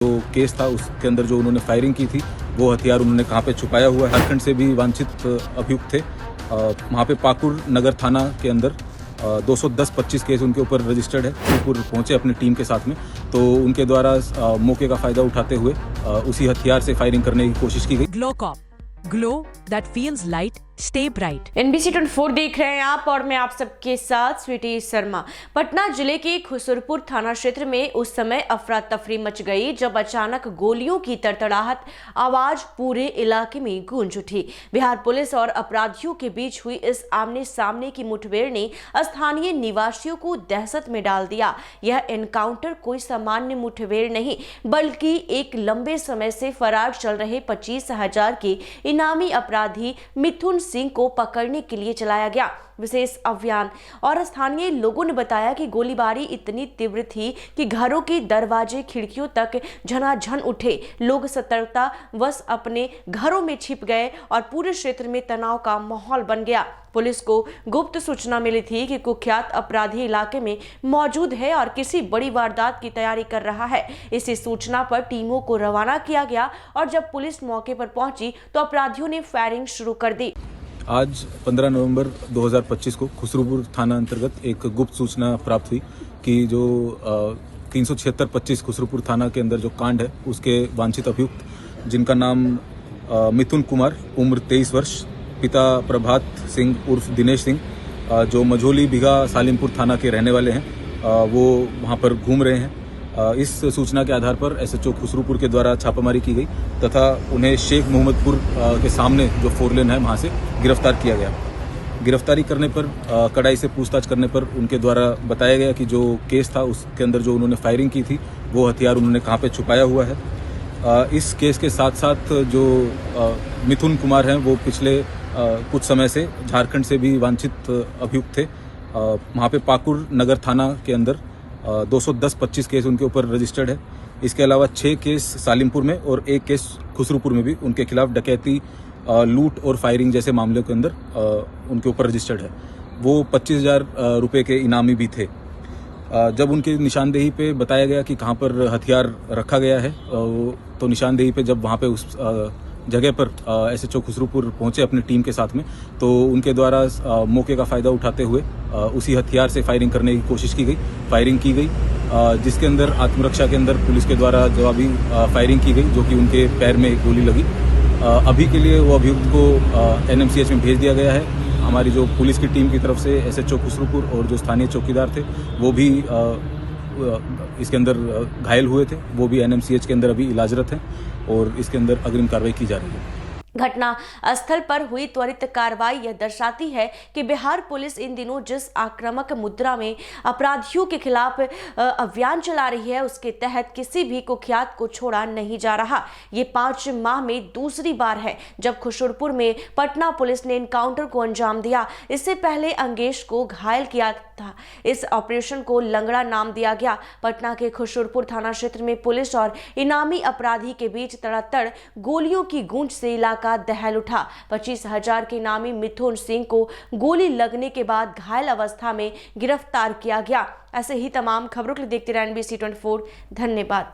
जो केस था उसके अंदर जो उन्होंने फायरिंग की थी वो हथियार उन्होंने कहाँ पे छुपाया हुआ है। झारखंड से भी वांछित अभियुक्त थे। वहाँ पे पाकुड़ नगर थाना के अंदर 210-25 केस उनके ऊपर रजिस्टर्ड है। जयपुर पहुँचे अपनी टीम के साथ में, तो उनके द्वारा मौके का फ़ायदा उठाते हुए उसी हथियार से फायरिंग करने की कोशिश की गई। ग्लोकॉप, glow that feels light, stay bright. NBC 24 देख रहे हैं आप और मैं आप सबके साथ स्वीटी शर्मा। पटना जिले के खुसरपुर थाना क्षेत्र में उस समय अफरा तफरी मच गई जब अचानक गोलियों की तड़तड़ाहट आवाज पूरे इलाके में गूंज उठी। बिहार पुलिस और अपराधियों के बीच हुई इस आमने सामने की मुठभेड़ ने स्थानीय निवासियों को दहशत में डाल दिया। यह एनकाउंटर कोई सामान्य मुठभेड़ नहीं बल्कि एक लंबे समय से फरार चल रहे 25,000 के इनामी अपराधी मिथुन सिंह को पकड़ने के लिए चलाया गया विशेष अभियान। और स्थानीय लोगों ने बताया कि गोलीबारी इतनी तीव्र थी कि घरों के दरवाजे खिड़कियों तक झनाझन उठे। लोग सतर्कता वश अपने घरों में छिप गए और पूरे क्षेत्र में तनाव का माहौल बन गया। पुलिस को गुप्त सूचना मिली थी कि कुख्यात अपराधी इलाके में मौजूद है और किसी बड़ी वारदात की तैयारी कर रहा है। इसी सूचना पर टीमों को रवाना किया गया और जब पुलिस मौके पर पहुंची तो अपराधियों ने फायरिंग शुरू कर दी। आज 15 नवंबर 2025 को खुसरूपुर थाना अंतर्गत एक गुप्त सूचना प्राप्त हुई कि जो 376-25 खुसरूपुर थाना के अंदर जो कांड है उसके वांछित अभियुक्त जिनका नाम मिथुन कुमार, उम्र 23 वर्ष, पिता प्रभात सिंह उर्फ दिनेश सिंह, जो मझोली बिघा सालिमपुर थाना के रहने वाले हैं, वो वहाँ पर घूम रहे हैं। इस सूचना के आधार पर SHO खुसरूपुर के द्वारा छापामारी की गई तथा उन्हें शेख मोहम्मदपुर के सामने जो 4 लेन है वहाँ से गिरफ्तार किया गया। गिरफ्तारी करने पर कड़ाई से पूछताछ करने पर उनके द्वारा बताया गया कि जो केस था उसके अंदर जो उन्होंने फायरिंग की थी वो हथियार उन्होंने कहाँ पे छुपाया हुआ है। इस केस के साथ साथ जो मिथुन कुमार हैं वो पिछले कुछ समय से झारखंड से भी वांछित अभियुक्त थे। वहाँ पे पाकुड़ नगर थाना के अंदर 210-25 केस उनके ऊपर रजिस्टर्ड है। इसके अलावा 6 केस सालिमपुर में और 1 केस खुसरूपुर में भी उनके खिलाफ डकैती, लूट और फायरिंग जैसे मामलों के अंदर उनके ऊपर रजिस्टर्ड है। वो 25,000 रुपये के इनामी भी थे। जब उनकी निशानदेही पे बताया गया कि कहाँ पर हथियार रखा गया है, तो निशानदेही पे जब वहाँ पे उस जगह पर SHO खुसरूपुर पहुंचे अपनी टीम के साथ में, तो उनके द्वारा मौके का फ़ायदा उठाते हुए उसी हथियार से फायरिंग करने की कोशिश की गई। फायरिंग की गई जिसके अंदर आत्मरक्षा के अंदर पुलिस के द्वारा जवाबी फायरिंग की गई जो कि उनके पैर में गोली लगी। अभी के लिए वो अभियुक्त को NMCH में भेज दिया गया है। हमारी जो पुलिस की टीम की तरफ से SHO खुसरूपुर और जो स्थानीय चौकीदार थे वो भी इसके अंदर घायल हुए थे, वो भी NMCH के अंदर अभी इलाजरत हैं और इसके अंदर अग्रिम कार्रवाई की जा रही है। घटना स्थल पर हुई त्वरित कार्रवाई यह दर्शाती है कि बिहार पुलिस इन दिनों जिस आक्रामक मुद्रा में अपराधियों के खिलाफ अभियान चला रही है उसके तहत किसी भी कुख्यात को छोड़ा नहीं जा रहा। ये 5 माह में दूसरी बार है जब खुसरूपुर में पटना पुलिस ने एनकाउंटर को अंजाम दिया। इससे पहले अंगेश को घायल किया था। इस ऑपरेशन को लंगड़ा नाम दिया गया। पटना के खुसरूपुर थाना क्षेत्र में पुलिस और इनामी अपराधी के बीच तड़ातड़ गोलियों की गूंज से इलाका दहल उठा। 25,000 के इनामी मिथुन सिंह को गोली लगने के बाद घायल अवस्था में गिरफ्तार किया गया। ऐसे ही तमाम खबरों के लिए देखते रहिए NBC 24। धन्यवाद।